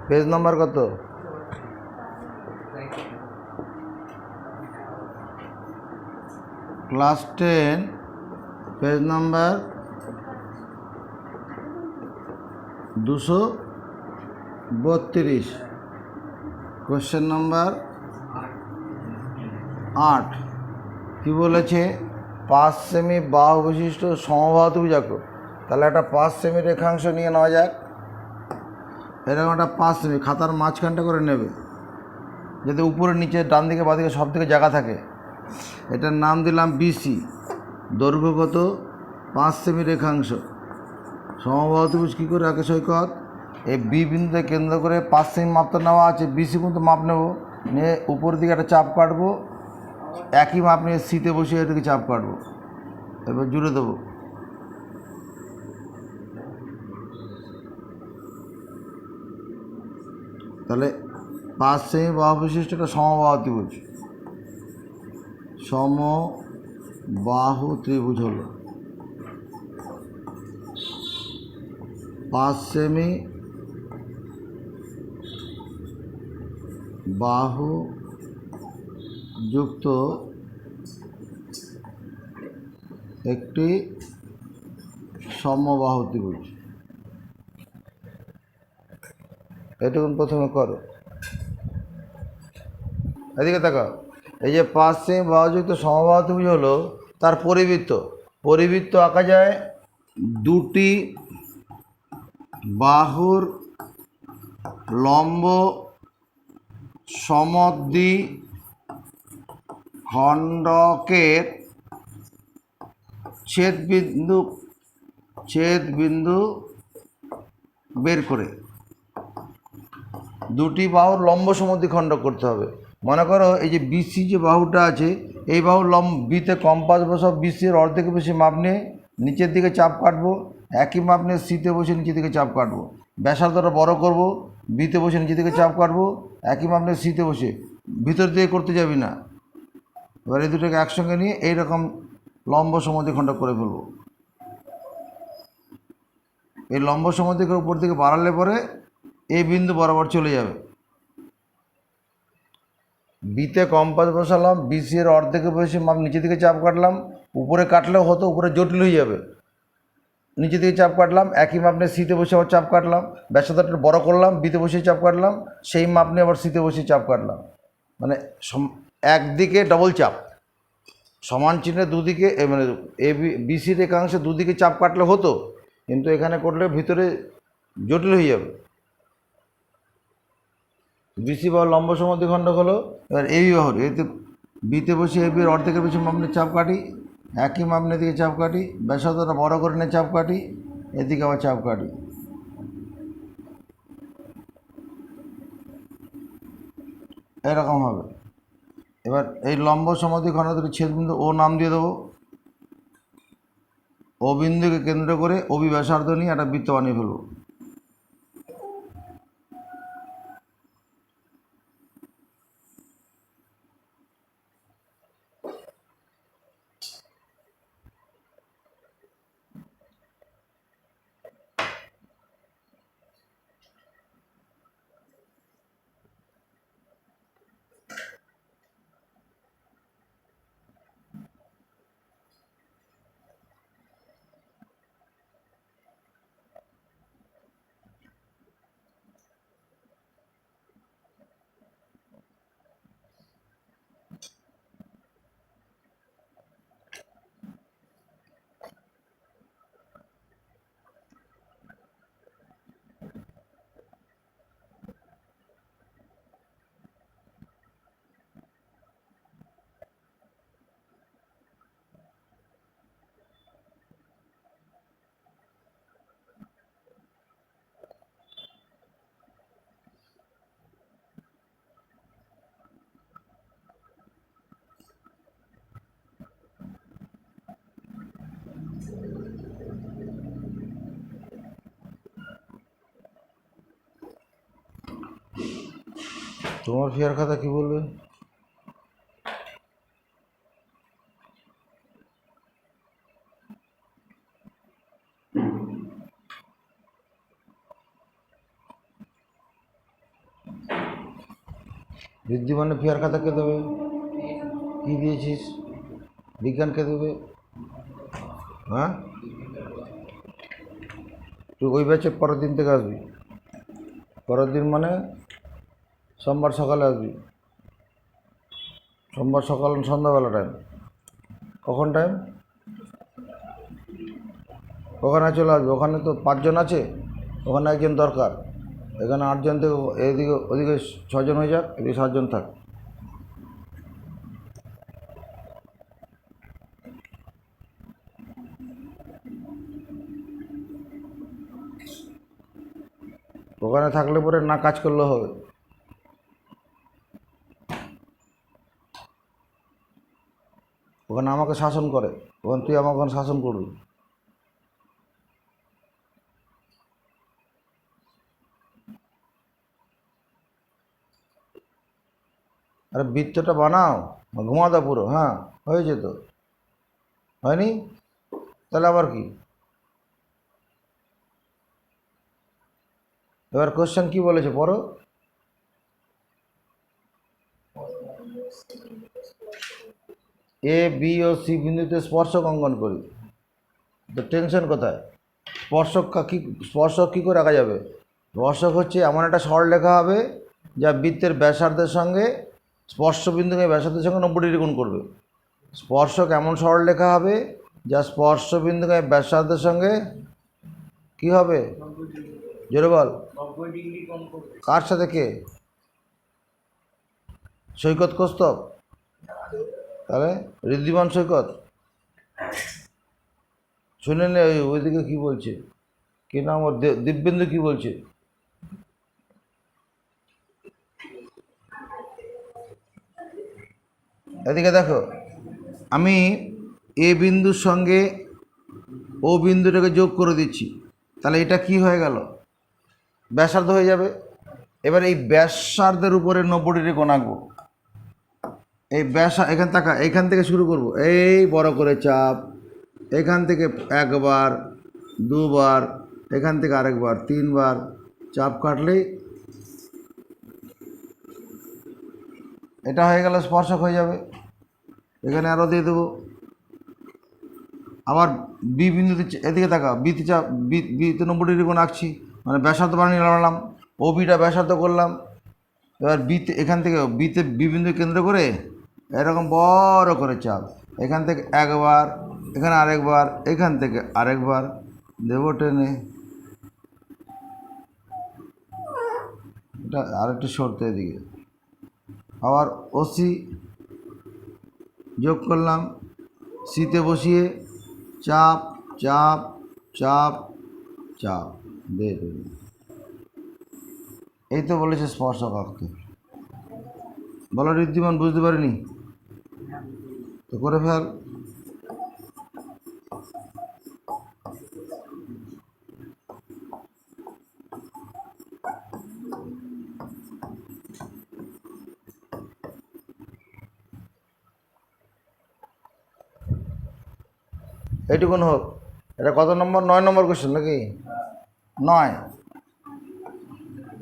Page number কত? Class 10 page number 232, question number 8। কি বলেছে? 5 সেমি বাহু বিশিষ্ট সমবাহু ত্রিভুজাকার। তাহলে একটা 5 সেমি রেখাংশ নিয়ে নেওয়া যাক। এরকম একটা 5 সেমি খাতার মাঝখানটা করে নেবে, যাতে উপরে নিচে ডান দিকে বাঁ দিকে সব দিকে জায়গা থাকে। এটার নাম দিলাম বিসি। দৈর্ঘ্য কত? 5 সেমি রেখাংশ। সমবাহু ত্রিভুজ কী করে আঁকে সৈকত? এই বি বিন্দুতে কেন্দ্র করে 5 সেমি মাপটা নেওয়া আছে, বিসি পর্যন্ত মাপ নেব, নিয়ে উপরের দিকে একটা চাপ কাটবো, একই মাপ নিয়ে সিতে বসে এদিকে চাপ কাটবো, এবার জুড়ে দেবো। তাহলে 5 সেমি বাহু বিশিষ্ট একটা সমবাহু ত্রিভুজ, সমবাহু ত্রিভুজ হলো 5 সেমি বাহু যুক্ত একটি সমবাহু ত্রিভুজ। এটুকুন প্রথমে করো। এদিকে তাকাও। এই যে 5 সেমি বাহুযুক্ত সমবাহু ত্রিভুজ হলো তার পরিবৃত্ত। পরিবৃত্ত আঁকা যায় দুটি বাহুর লম্ব সমদ্বি খণ্ডকের ছেদবিন্দু বের করে। দুটি বাহুর লম্ব সমদ্বিখণ্ডক করতে হবে। মনে করো এই যে বিসি যে বাহুটা আছে, এই বাহুর বিতে কম্পাস বসাও, বিসির অর্ধেক বেশি মাপ নিয়ে নিচের দিকে চাপ কাটবো, একই মাপ নিয়ে সিতে বসে নিচের দিকে চাপ কাটবো। ব্যাসার্ধটা বড় করব, বিতে বসে নিচের দিকে চাপ কাটবো, একই মাপ নিয়ে সিতে বসে, ভিতর দিয়ে করতে যাবি না। এবার এই দুটোকে একসঙ্গে নিয়ে এইরকম লম্ব সমদ্বিখণ্ডক করে ফেলবো। এই লম্ব সমদ্বিখণ্ডক উপর দিকে বাড়ালে পরে এই বিন্দু বরাবর চলে যাবে। বিতে কম্পাস বসালাম, বিসি এর অর্ধেকে বসে মাপ নিচের দিকে চাপ কাটলাম, উপরে কাটলেও হতো, উপরে জটিল হয়ে যাবে। নিচের দিকে চাপ কাটলাম, একই মাপ নিয়ে সিতে বসে আবার চাপ কাটলাম, ব্যাসার্ধটা বড় করলাম, বিতে বসে চাপ কাটলাম, সেই মাপ নিয়ে আবার সিতে বসে চাপ কাটলাম। মানে একদিকে ডবল চাপ, সমান চিহ্নের দুদিকে, মানে এ বিসি রেখাংশে দুদিকে চাপ কাটলে হতো, কিন্তু এখানে করলে ভিতরে জটিল হয়ে যাবে। বিসি বাহুর লম্ব সমদ্বিখণ্ডক হলো। এবার এবি বাহুর, এতে বিতে বসে এবি এর অর্ধেকের বেশি মাপ নিয়ে চাপ কাটি, একই মাপ নিয়ে দিকে চাপ কাটি, ব্যাসার্ধটা বড় করে নিয়ে চাপ কাটি, এদিকে আবার চাপ কাটি। এরকম হবে। এবার এই লম্ব সমদ্বিখণ্ডক দুটি ছেদবিন্দু ও নাম দিয়ে দেবো। ও বিন্দুকে কেন্দ্র করে অবি ব্যাসার্ধ নিয়ে একটা বৃত্ত বানিয়ে ফেলবো। তোমার ফেয়ার খাতা কি বলবে? ঋদ্ধিমানের ফেয়ার খাতা কে দেবে? কী দিয়েছিস? বিজ্ঞানকে দেবে? হ্যাঁ, তুই ওই ব্যাচে পরের দিন থেকে আসবি। পরের দিন মানে সোমবার সকালে আসবি। সোমবার সকাল সন্ধ্যাবেলা টাইম। কখন টাইম? ওখানে চলে আসবে। ওখানে তো 5 জন আছে, ওখানে একজন দরকার। এখানে 8 জন থেকে এদিকে ওদিকে 6 জন হয়ে যাক, এদিকে 7 জন থাক। ওখানে থাকলে পরে না কাজ করলেও হবে। ওখানে আমাকে শাসন করে, ওখানে তুই আমাকে ওখানে শাসন করবি। আরে বৃত্তটা বানাও, ঘুমা দাও পুরো। হ্যাঁ, হয়েছে তো, হয়নি? তাহলে আবার কি? এবার কোশ্চেন কি বলেছে পড়ো। এ বি ও সি বিন্দুতে স্পর্শক অঙ্কন করি। তো টেনশন কোথায়? স্পর্শক কী করে আঁকা যাবে? স্পর্শক হচ্ছে এমন একটা সরলরেখা হবে যা বৃত্তের ব্যাসার্ধের সঙ্গে স্পর্শবিন্দুকে ব্যাসার্ধের সঙ্গে 90 ডিগ্রি কোণ করবে। স্পর্শক এমন সরলরেখা হবে যা স্পর্শবিন্দুকে ব্যাসার্ধের সঙ্গে কি হবে? জোরে বল। কার সাথে? কে? সৈকত কৌস্তব? তাহলে ঋদ্ধিমান সৈকত। শুনে নে ওইদিকে কি বলছে, কি নাম ওর, দিব্যেন্দু কি বলছে। এদিকে দেখো, আমি এ বিন্দুর সঙ্গে ও বিন্দুটাকে যোগ করে দিচ্ছি, তাহলে এটা কি হয়ে গেল? ব্যাসার্ধ হয়ে যাবে। এবার এই ব্যাসার্ধের উপরে 90 ডিগ্রি কোণ আঁকবো। এই এখান এখান থেকে শুরু করব, এই বড় করে চাপ, এখান থেকে একবার, দুবার, এখান থেকে আরেকবার, 3বার চাপ কাটলেই এটা হয়ে গেল, স্পর্শক হয়ে যাবে। এখানে আরও দিয়ে দেবো। আবার বি বিন্দুতে এদিকে তাকা, বিতে চাপ, বিতে 90 ডিগ্রি কোণ আঁকছি, মানে ব্যাসার্ধ বানিয়ে নিলাম। ও বিটা ব্যাসার্ধ করলাম। এবার বিতে এখান থেকে বি বিন্দু কেন্দ্র করে এরকম বড় করে চাপ, এখান থেকে একবার, এখানে আরেকবার, এখান থেকে আরেকবার দেবো টেনে। এটা আরেকটু সরতে এদিকে। আবার ওসি যোগ করলাম, সিতে বসিয়ে চাপ চাপ চাপ চাপ দে। এই তো বলেছে স্পর্শক আঁকতে। বলো ঋদ্ধিমান, বুঝতে পারিনি তো করে ফেল। এইটুকুন হোক। এটা কত নম্বর? 9 নম্বর কোশ্চেন নাকি? 9।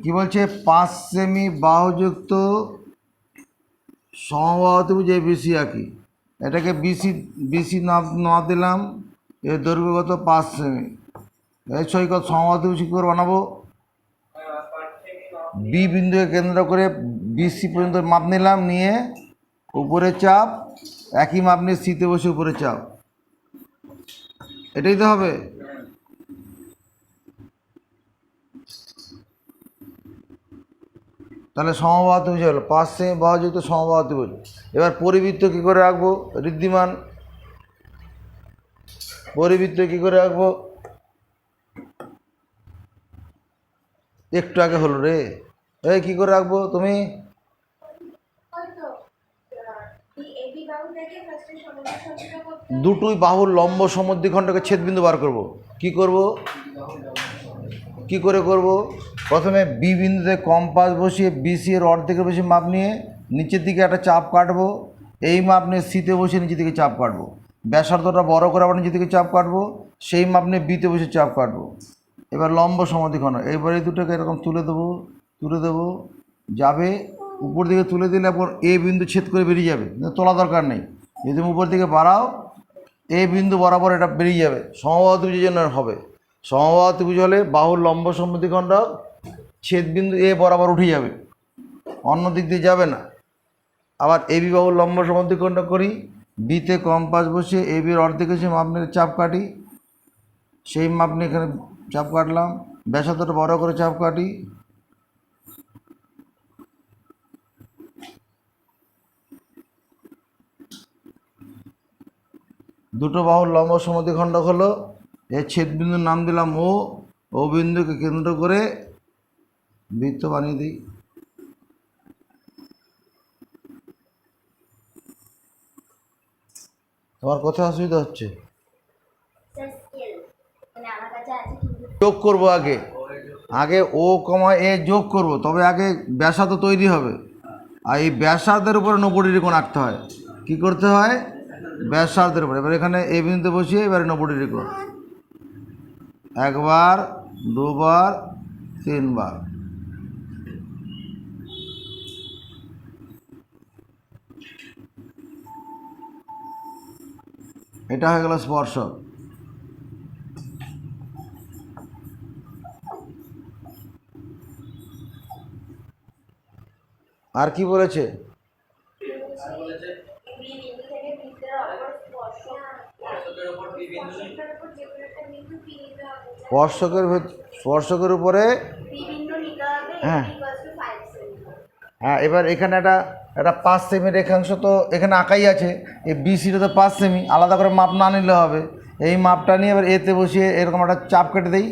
কি বলছে? 5 সেমি বাহুযুক্ত সমবাহু ত্রিভুজ বিসি আঁকি। এটাকে বিসি না দিলাম, এর দৈর্ঘ্যগত 5 সেমি। এই সৈকত সমবাহু ত্রিভুজ কী করে বানাবো? বি বিন্দুকে কেন্দ্র করে বিসি পর্যন্ত মাপ নিলাম, নিয়ে উপরে চাপ, একই মাপ নিয়ে সিতে বসে উপরে চাপ। এটাই তো হবে। তাহলে সমবাহু ত্রিভুজ হলো 5 সেমি বাহুযুক্ত সমবাহু ত্রিভুজ। এবার পরিবৃত্ত কী করে আঁকবো ঋদ্ধিমান? পরিবৃত্ত কী করে আঁকবো? একটু আগে হলো রে। এই কী করে আঁকবো তুমি? দুটোই বাহুর লম্ব সমদ্বিখণ্ডকে ছেদবিন্দু বার করব। কি করব? কি করে করব? প্রথমে বি বিন্দুতে কম্পাস বসিয়ে বিসি এর অর্ধেকের বেশি মাপ নিয়ে নিচের দিকে একটা চাপ কাটবো। এই মাপ নিয়ে সিতে বসে নিচের দিকে চাপ কাটবো। ব্যাসার্ধটা বড় করে আবার নিচের দিকে চাপ কাটবো। সেই মাপ নিয়ে বিতে বসে চাপ কাটবো। এবার লম্ব সমদ্বিখণ্ড, এইবার এই দুটোকে এরকম তুলে দেবো, যাবে উপর দিকে তুলে দিলে পর এ বিন্দু ছেদ করে বেরিয়ে যাবে, তোলা দরকার নেই। যদি তুমি উপর দিকে বাড়াও এ বিন্দু বরাবর এটা বেরিয়ে যাবে, সমবাহু ত্রিভুজের জন্য হবে। সমবাহু ত্রিভুজ হলে বাহুর লম্ব সমদ্বিখণ্ডক ছেদ বিন্দু এ বরাবর উঠে যাবে, অন্য দিক দিয়ে যাবে না। আবার এ বি বাহুর লম্ব সমদ্বিখণ্ডক করি, বিতে কম্পাস বসিয়ে এ বির অর্ধেক এসে মাপ নিয়ে চাপ কাটি, সেই মাপ নিয়ে এখানে চাপ কাটলাম, ব্যাসার্ধটা বড় করে চাপ কাটি, দুটো বাহুর লম্ব সমদ্বিখণ্ডক হলো। এর ছেদ বিন্দুর নাম দিলাম ও বিন্দুকে কেন্দ্র করে বৃত্ত বানিয়ে দিই। তোমার কোথায় অসুবিধা হচ্ছে? যোগ করবো আগে আগে ও কমা এ যোগ করব, তবে আগে ব্যাসার্ধ তৈরি হবে। আর এই ব্যাসার্ধের উপরে 90 ডিগ্রি কোণ আঁকতে হয়। কী করতে হয়? ব্যাসার্ধের উপরে। এবার এখানে এ বিন্দুতে বসিয়ে এবারে 90 ডিগ্রি কোণ, একবার, দুবার, তিনবার। এটা হয়ে গেল স্পর্শক। আর কি বলেছে? স্পর্শকের উপরে, হ্যাঁ হ্যাঁ। এবার এখানে একটা 5 সেমি রেখাংশ তো এখানে আঁকাই আছে, এই বিসিটা তো 5 সেমি, আলাদা করে মাপ না নিলে হবে। এই মাপটা নিয়ে এবার এতে বসিয়ে এরকম একটা চাপ কেটে দিই,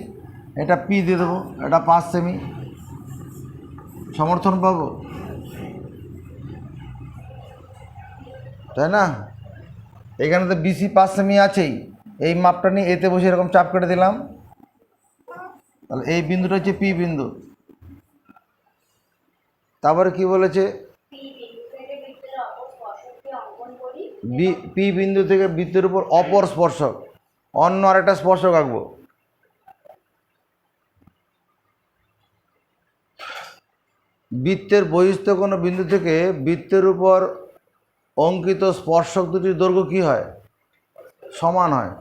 এটা পি দিয়ে দেবো, এটা 5 সেমি। সমর্থন পাবো, তাই না? এখানে তো বিসি 5 সেমি আছেই, এই মাপটা নিয়ে এতে বসে এরকম চাপ কেটে দিলাম, তাহলে এই বিন্দুটা হচ্ছে পি বিন্দু। তারপরে কি বলেছে? পি বিন্দু থেকে বৃত্তের উপর অপর স্পর্শক, অন্য আরেকটা স্পর্শক আঁকবো। বৃত্তের বহিস্থ কোনো বিন্দু থেকে বৃত্তের উপর অঙ্কিত স্পর্শক দুটির দৈর্ঘ্য কী হয়? সমান হয়।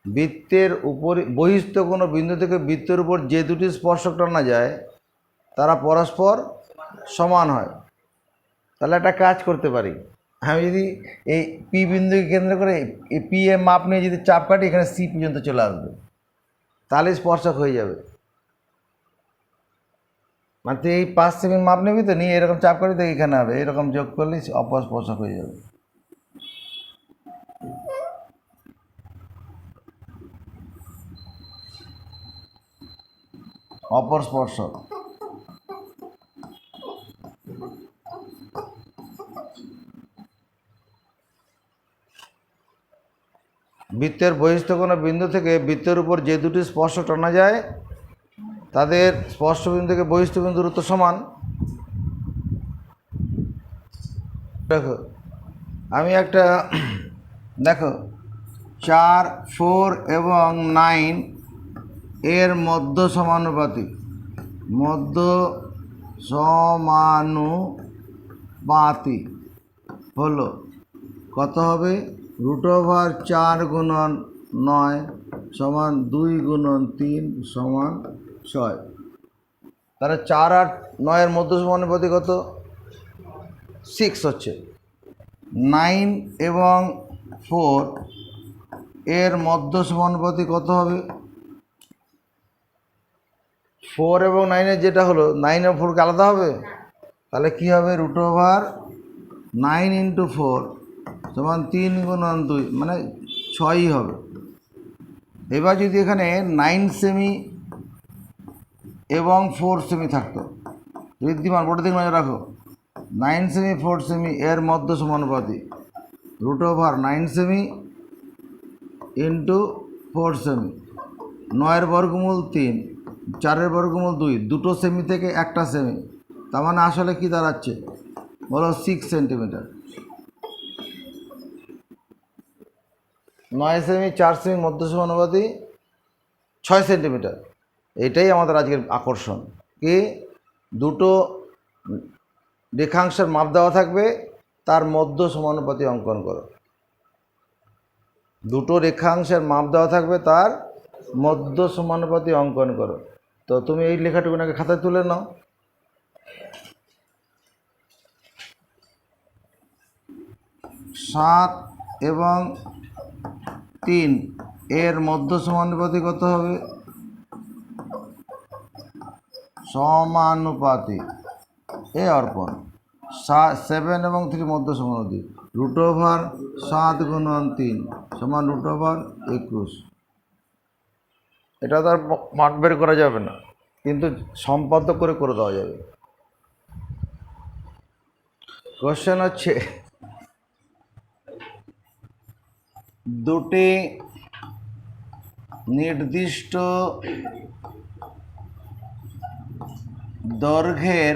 বৃত্তের উপর বহিস্থ কোনো বিন্দু থেকে বৃত্তের উপর যে দুটি স্পর্শক টানা যায় তারা পরস্পর সমান হয়। তাহলে একটা কাজ করতে পারি, আমি যদি এই পি বিন্দুকে কেন্দ্র করে এই পি এর মাপ নিয়ে যদি চাপ কাটি, এখানে সি পর্যন্ত চলে আসবে, তাহলে স্পর্শক হয়ে যাবে। মানে তুই এই 5 সেমি মাপ নিবি তো, নিয়ে এরকম চাপ কাটি, দেখ এখানে হবে, এরকম যোগ করলে অপর স্পর্শক হয়ে যাবে। অপর স্পর্শক। বৃত্তের বহিস্থ কোনো বিন্দু থেকে বৃত্তের উপর যে দুটি স্পর্শ টানা যায় তাদের স্পর্শ বিন্দু থেকে বহিস্থ বিন্দু দূরত্ব সমান। দেখো আমি একটা, দেখো 4, 4 এবং 9 এর মধ্য সমানুপাতিক, মধ্য সমানুপাতিক হলো কত হবে? √4 গুণন 9 সমান 2 গুণন 3 সমান 6। তাহলে 4 আর 9 এর মধ্য সমানুপাতিক কত? 6 হচ্ছে। 9 এবং 4 এর মধ্য সমানুপাতিক কত হবে? 4 এবং 9-এর যেটা হলো, 9 এবং 4 আলাদা হবে, তাহলে কি হবে? √9 × 4 সমান 3 গুণন 2 মানে 6ই হবে। এবার যদি এখানে 9 সেমি এবং 4 সেমি থাকতো, ঋদ্ধিমান বোর্ডের দিকে নজর রাখো, 9 সেমি 4 সেমি এর মধ্য সমানুপাতিক, √9 সেমি × 4 সেমি, 9-এর বর্গমূল 3, 4-এর বর্গমূল 2, দুটো সেমি থেকে একটা সেমি, তার মানে আসলে কি দাঁড়াচ্ছে বলো? 6 সেন্টিমিটার। 9 সেমি 4 সেমি মধ্য সমানুপাতিক 6 সেন্টিমিটার। এটাই আমাদের আজকের আকর্ষণ, কি দুটো রেখাংশের মাপ দেওয়া থাকবে, তার মধ্য সমানুপাতি অঙ্কন করো। দুটো রেখাংশের মাপ দেওয়া থাকবে, তার মধ্য সমানুপাতি অঙ্কন করো। তো তুমি এই লেখাটুকু নাকি খাতায় তুলে নাও। 7 এবং 3 এর মধ্য সমানুপাতি কত হবে? সমানুপাতি। এ অর্পণ 7 এবং 3 মধ্য সমানুপাতি, √7 গুণন 3 সমান √21। এটা তো আর মান বের করা যাবে না, কিন্তু সম্পাদ্য করে দেওয়া যাবে। কোশ্চেন হচ্ছে, দুটি নির্দিষ্ট দৈর্ঘ্যের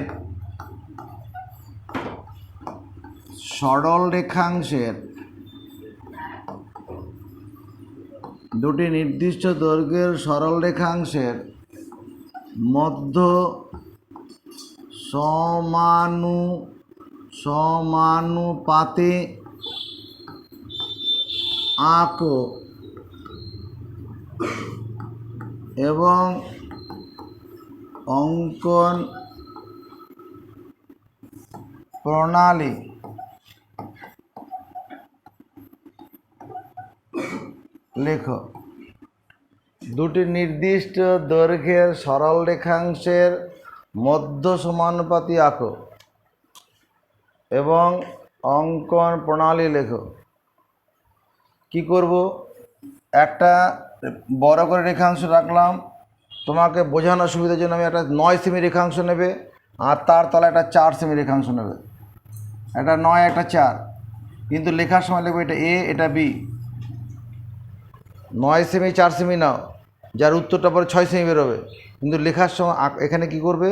সরল রেখাংশের মধ্য সমানুপাতে আঁকো এবং অঙ্কন প্রণালী লেখো। দুটি নির্দিষ্ট দৈর্ঘ্যের সরল রেখাংশের মধ্য সমানুপাতি আঁকো এবং অঙ্কন প্রণালী লেখো। কি করব? একটা বড় করে রেখাংশ রাখলাম, তোমাকে বোঝানোর সুবিধার জন্য আমি একটা 9 সেমি রেখাংশ নেবে, আর তার তলা একটা 4 সেমি রেখাংশ নেবে। একটা 9 একটা 4, কিন্তু লেখার সময় লিখবে এটা এ এটা বি। 9 সেমি 4 সেমি নাও, যার উত্তরটা পরে 6 সেমি বেরোবে, কিন্তু লেখার সময় এখানে কি করবে?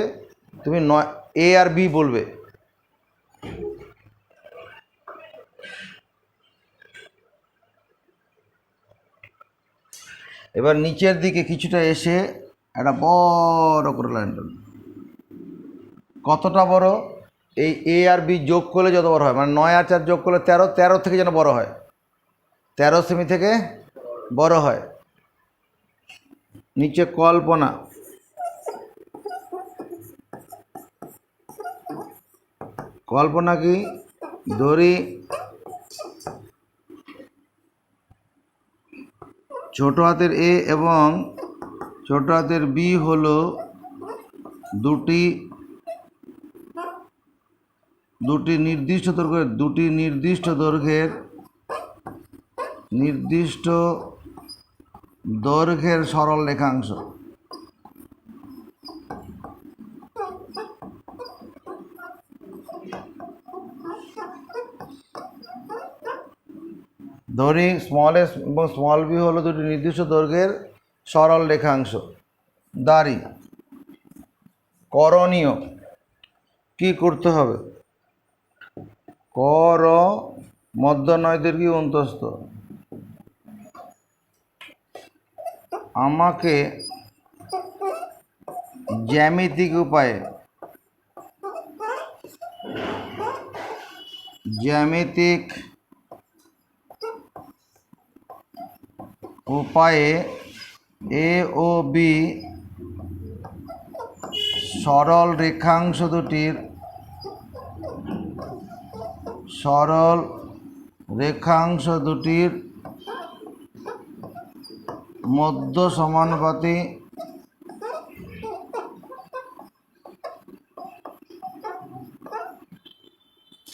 তুমি 9 এ আর বি বলবে। এবার নিচের দিকে কিছুটা এসে একটা বড় করে লাইন টান। কতটা বড়? এই এ আর বি যোগ করলে যত বড় হয়, মানে 9 আর 4 যোগ করলে 13, 13 থেকে যেন বড় হয়, 13 সেমি থেকে বড় হয়। নিচে কল্পনা, কল্পনা কি? ধরি ছোট হাতের এ এবং ছোট হাতের বি হলো দুটি নির্দিষ্ট দৈর্ঘ্যের সরল রেখাংশ। ধরি স্মল এস এবং স্মল বি হলো দুটি নির্দিষ্ট দৈর্ঘ্যের সরল রেখাংশ। দাঁড়ি করণীয় কি করতে হবে? কর মধ্য নয় দীর্ঘ অন্তস্থ। আমাকে জ্যামিতিক উপায়ে এ ও বি সরল রেখাংশ দুটির মধ্য সমানুপাতি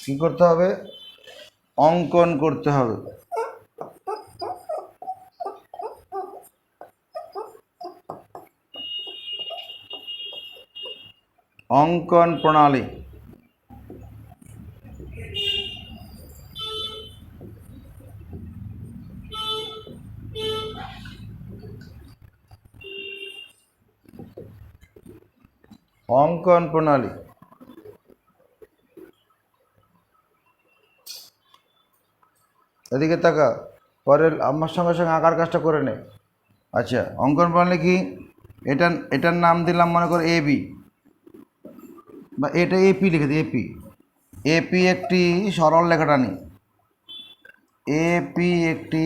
কি করতে হবে? অঙ্কন করতে হবে। অঙ্কন প্রণালী। অঙ্কন প্রণালী এদিকে তাকা, পরে আমার সঙ্গে সঙ্গে আঁকার কাজটা করে নে। আচ্ছা, অঙ্কন প্রণালী কি? এটার নাম দিলাম মনে করো এ বি, বা এটা এপি লিখে দিই, এপি। এপি একটি সরল রেখা টানি, এপি একটি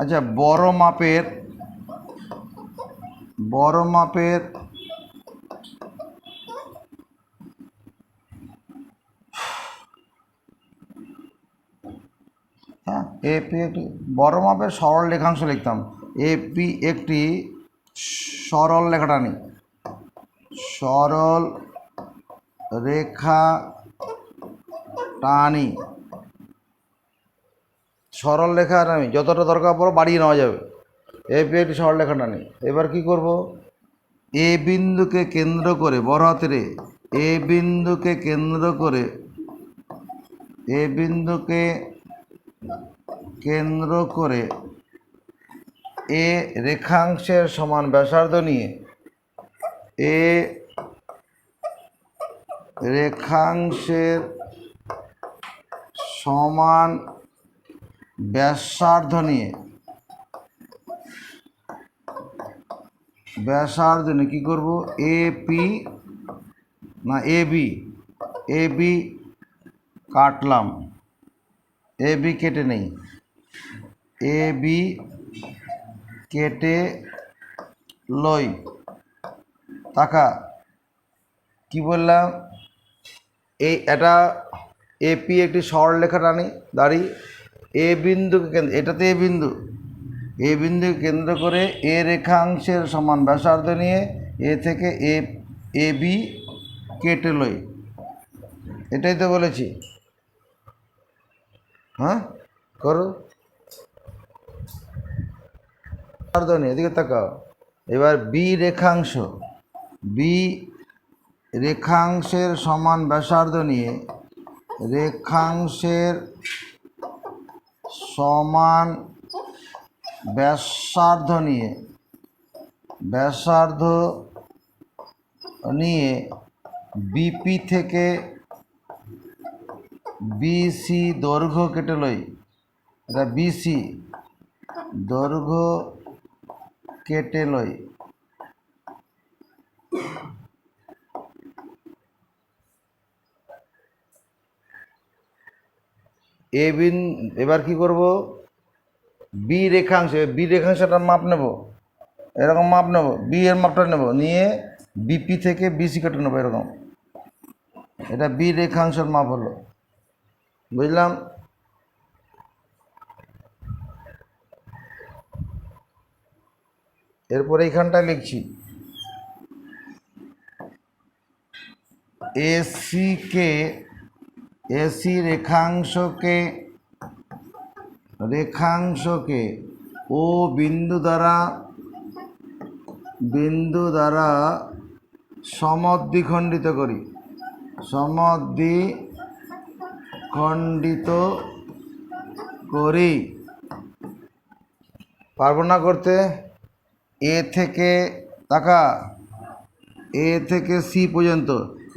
আচ্ছা বড় মাপের হ্যাঁ এপি একটি বড় মাপের সরল রেখাংশ লিখতাম। এপি একটি সরল রেখা টানি, সরল রেখা টানি, সরল রেখা টানি, যতটা দরকার পড়ো বাড়িয়ে নেওয়া যাবে। এপি একটি সরল রেখা টানি। এবার কি করব, এ বিন্দুকে কেন্দ্র করে, বড় হাতের এ বিন্দুকে কেন্দ্র করে, এ বিন্দুকে কেন্দ্র করে এ রেখাংশের সমান ব্যাসার্ধ নিয়ে, এ রেখাংশের সমান ব্যাসার্ধ নিয়ে কী করব, এপি না এবি কাটলাম, এবি কেটে নেই, এবি কেটে লই। তাকা কি বললাম, এটা এপি একটি সরলরেখা টানি, দাঁড়ি এ বিন্দুকে কেন্দ্র, এটাতে এ বিন্দুকে কেন্দ্র করে এ রেখাংশের সমান ব্যাসার্ধ নিয়ে এ থেকে এবি কেটে লই। এটাই তো বলেছি, হ্যাঁ করো। এদিকে তাকাও। এবার বি রেখাংশের সমান ব্যাসার্ধ নিয়ে, রেখাংশের সমান ব্যাসার্ধ নিয়ে বিপি থেকে বিসি দৈর্ঘ্য কেটে লই। এটা বিসি দৈর্ঘ্য কেটে লই। এবার কি করব, বি রেখাংশটা মাপ নেব, এরকম মাপ নেব, বি এর মাপটা নেব, নিয়ে বিপি থেকে বিসি কেটে নেব এরকম। এটা বি রেখাংশের মাপ হলো, বুঝলাম। এরপরে এইখানটা লিখছি, এসি রেখাংশকে ও বিন্দু দ্বারা সমদ্বিখণ্ডিত করি। পারবো না করতে? এ থেকে তাকা, এ থেকে সি পর্যন্ত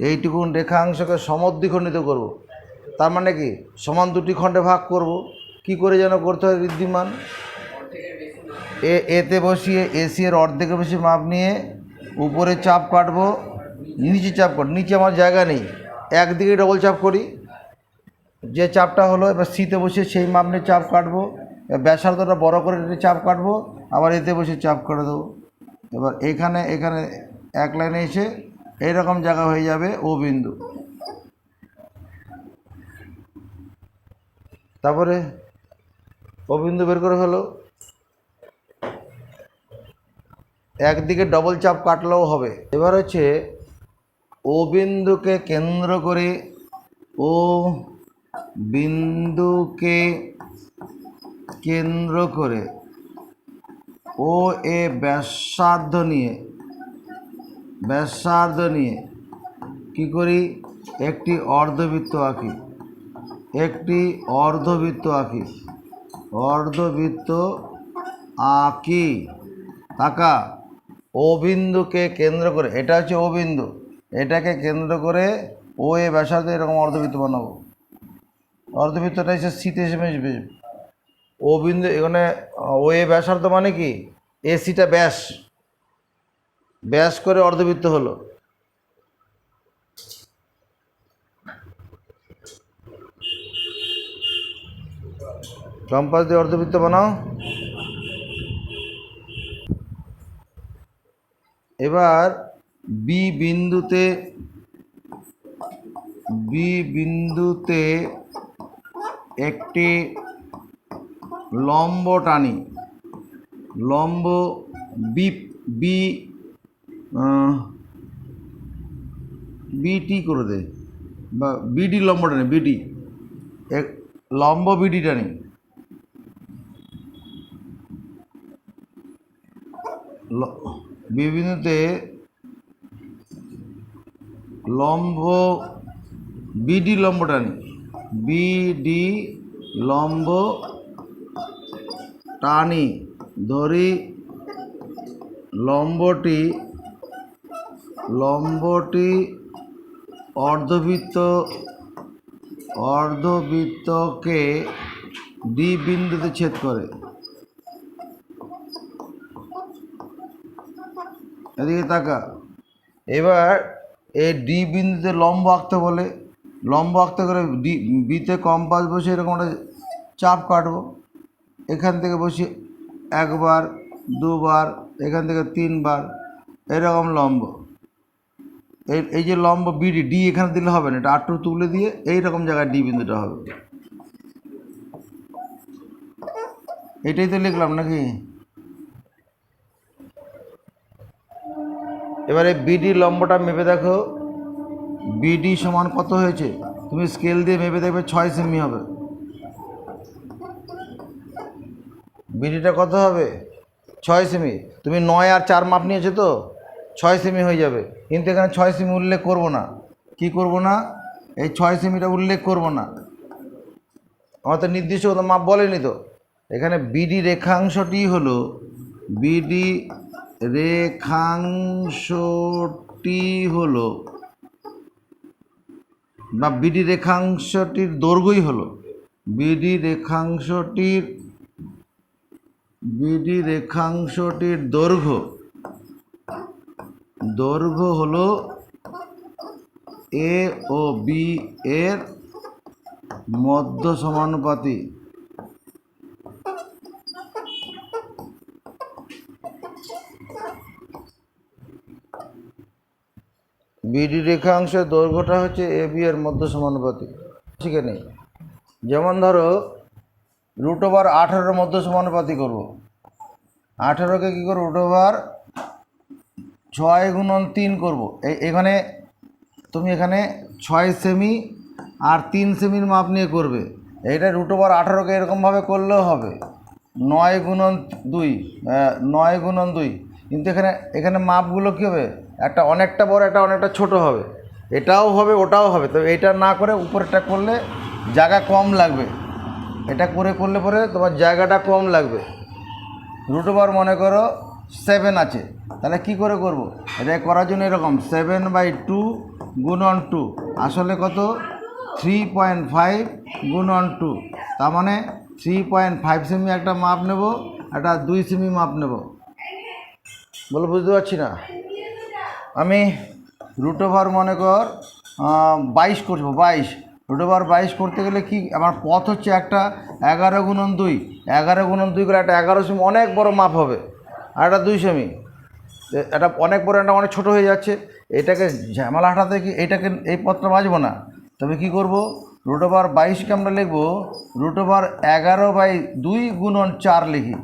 এইটুকুন রেখাংশকে সমদ্বিখণ্ডিত করব। তার মানে কি, সমান দুটি খণ্ডে ভাগ করব। কি করে যেন করতে হয় ঋদ্ধিমান, এতে বসিয়ে এসি এর অর্ধেকের বেশি মাপ নিয়ে উপরে চাপ কাটবো, নিচে চাপ নিচে আমার জায়গা নেই, একদিকে ডবল চাপ করি, যে চাপটা হলো এবার সিতে বসে সেই মাপ নিয়ে চাপ কাটবো, ব্যাসার্ধটা বড় করে চাপ কাটবো, আবার এতে বসে চাপ করে দেবো। এবার এখানে এক লাইনে এসে এইরকম জায়গা হয়ে যাবে ও বিন্দু। তারপরে ও বিন্দু বের করে ফেলো, একদিকে ডবল চাপ কাটলেও হবে। এবার হচ্ছে ও বিন্দুকে কেন্দ্র করে, ও এ ব্যাসার্ধ নিয়ে কি করি, একটি অর্ধবৃত্ত আঁকি। তাকা, ও বিন্দুকে কেন্দ্র করে, এটা হচ্ছে ও বিন্দু, এটাকে কেন্দ্র করে ও এ ব্যাসার্ধ এরকম অর্ধবৃত্ত বানাবো। অর্ধবৃত্তটা এসে সিতে এসে মিশবে। ও বিন্দু এখানে ও এ ব্যাসার্ধ মানে কি, এসিটা ব্যাস করে অর্ধবৃত্ত হলো। কম্পাস দিয়ে অর্ধবৃত্ত বানাও। এবার বি বিন্দুতে একটি লম্ব টানি। লম্ব বি বি বিটি করে দে, বা বিডি লম্ব টানি, বিডি এক লম্ব বিডি টানি। বি বিন্দুতে লম্ব বিডি লম্ব টানি, বিডি লম্ব টানি। ধরি লম্বটি অর্ধবৃত্তকে ডি বিন্দুতে ছেদ করে। এদিকে তাকা। এবার এই ডি বিন্দুতে লম্ব আঁকতে বলে, লম্ব আঁকতে করে বিতে কম্পাস বসে এরকম একটা চাপ কাটবো। এখান থেকে বসি একবার, দুবার, এখান থেকে তিনবার, এরকম লম্ব। এই যে লম্ব বিডি, ডি এখানে দিলে হবে না, এটা আটটু তুলে দিয়ে এইরকম জায়গায় ডি বিন্দুটা হবে। এটাই তো লিখলাম নাকি? এবারে বিডি লম্বটা মেপে দেখো, বিডি সমান কত হয়েছে। তুমি স্কেল দিয়ে মেপে দেখবে 6 সেমি হবে। বিডিটা কত হবে? 6 সেমি। তুমি 9 আর 4 মাপ নিয়েছো তো, 6 সেমি হয়ে যাবে। কিন্তু এখানে 6 সেমি উল্লেখ করব না। কি করব না? এই 6 সেমিটা উল্লেখ করব না। আমার তো নির্দিষ্ট মাপ বলেনি তো। এখানে বিডি রেখাংশটি হলো, বিডি রেখাংশটি হলো, বা বিডি রেখাংশটির দৈর্ঘ্যই হলো, বিডি রেখাংশটির দৈর্ঘ্য হলো এ ও বি এর মধ্য সমানুপাতি। বিডি রেখাংশের দৈর্ঘ্যটা হচ্ছে এ বি এর মধ্য সমানুপাতি। ঠিক নেই? যেমন ধরো √18 মধ্য সমানুপাতি করব। 18কে কী করবো? √6 × 3 করবো। এখানে তুমি এখানে 6 সেমি আর 3 সেমির মাপ নিয়ে করবে। এইটা √18কে এরকমভাবে করলেও হবে, 9 × 2, 9 × 2। কিন্তু এখানে মাপগুলো কী হবে? একটা অনেকটা বড়, একটা অনেকটা ছোট হবে। এটাও হবে, ওটাও হবে। তো এটা না করে উপরেরটা করলে জায়গা কম লাগবে। এটা করলে পরে তোমার জায়গাটা কম লাগবে। √, মনে করো 7 আছে, তাহলে কি করে করব? এটা করার জন্য এরকম 7/2 × 2, আসলে কত? 3.5 × 2। তার মানে 3.5 সেমি একটা মাপ নেব, একটা 2 সেমি মাপ নেব। বলে বুঝতে পারছি না। আমি √, মনে কর 22 করবো। 22 √22 করতে গেলে কি আমার পথ হচ্ছে একটা 11 × 2। 11 × 2 করে একটা 11 সেমি অনেক বড় মাপ হবে, আর একটা 2 সেমি। এটা অনেক বড়, একটা অনেক ছোট হয়ে যাচ্ছে। এটাকে ঝামেলা হাঁটাতে কি এটাকে এই পথটা বাঁচবো না। তবে কি করব? √22কে আমরা লিখব √11/2 × 4 লিখি।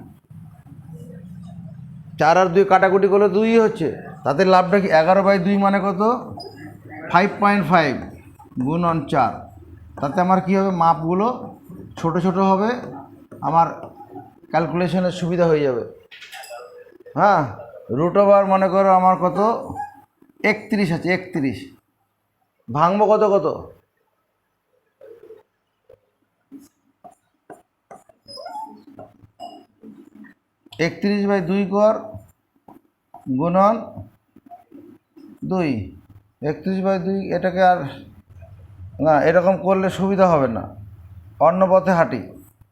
4 আর 2 কাটাকুটি করলে 2ই হচ্ছে। তাতে লাভটা কি? 11/2 মানে কত? 5.5 × 4। তাতে আমার কি হবে? মাপগুলো ছোট ছোট হবে, আমার ক্যালকুলেশনের সুবিধা হয়ে যাবে। হ্যাঁ, √, মনে করো আমার কত? 31 আছে। 31 ভাঙবো কত? 31/2 কর, গুণন 2। 31/2 এটাকে আর না, এরকম করলে সুবিধা হবে না, অন্য পথে হাঁটি।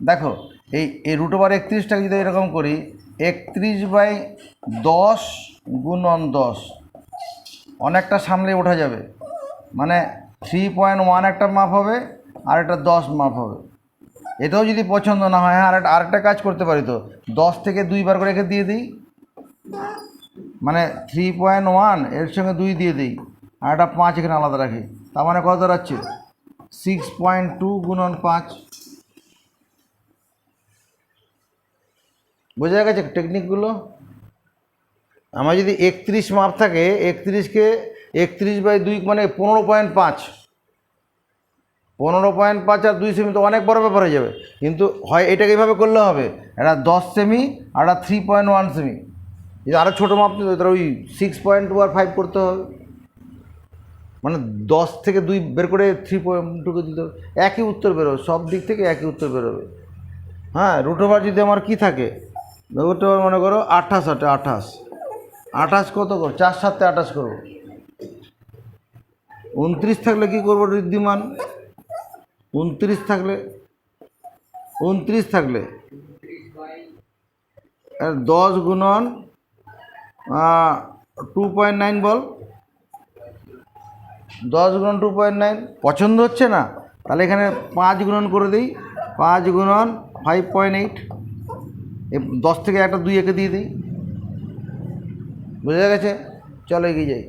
দেখো এই √31টাকে যদি এরকম করি, 31/10 × 10, অনেকটা সামনে ওঠা যাবে। মানে 3.1 একটা মাপ হবে, আর একটা 10 মাপ হবে। এটাও যদি পছন্দ না হয়, হ্যাঁ আরেকটা কাজ করতে পারি তো, 10 থেকে 2 বার করে রেখে দিয়ে দিই, মানে 3.1 এর সঙ্গে 2 দিয়ে দিই, আর একটা 5 এখানে আলাদা রাখি, তার মানে কত দাঁড়াচ্ছে 6.2 গুণন 5। বোঝা গেছে টেকনিকগুলো? আমার যদি 31 মাপ থাকে, 31কে 31/2 মানে 15.5, 15.5 আর 2 সেমি তো অনেক বড় ব্যাপার হয়ে যাবে। কিন্তু হয় এটাকে এইভাবে করলে হবে, এটা 10 সেমি আর একটা 3.1 সেমি। যদি আরও ছোটো মাপ নিতে তাহলে ওই 6.2 আর 5 করতে হবে, মানে 10 থেকে 2 বের করে 3.2 দিতে হবে, একই উত্তর বেরোবে, সব দিক থেকে একই উত্তর বেরোবে। হ্যাঁ, রুট ওভার যদি আমার কী থাকে, রুট ওভার মনে করো 28, 28 কত করো, 4 7 28 করবো। 29 থাকলে কী করবো ঋদ্ধিমান, 29 থাকলে 10 গুণন 2.9 বল, 10 গুণন 2.9 পছন্দ হচ্ছে না, তাহলে এখানে 5 গুণন করে দিই, 5 গুণন 5.8, 10 থেকে একটা 2 একে দিয়ে দিই। বোঝা গেছে? চলো এগিয়ে যাই।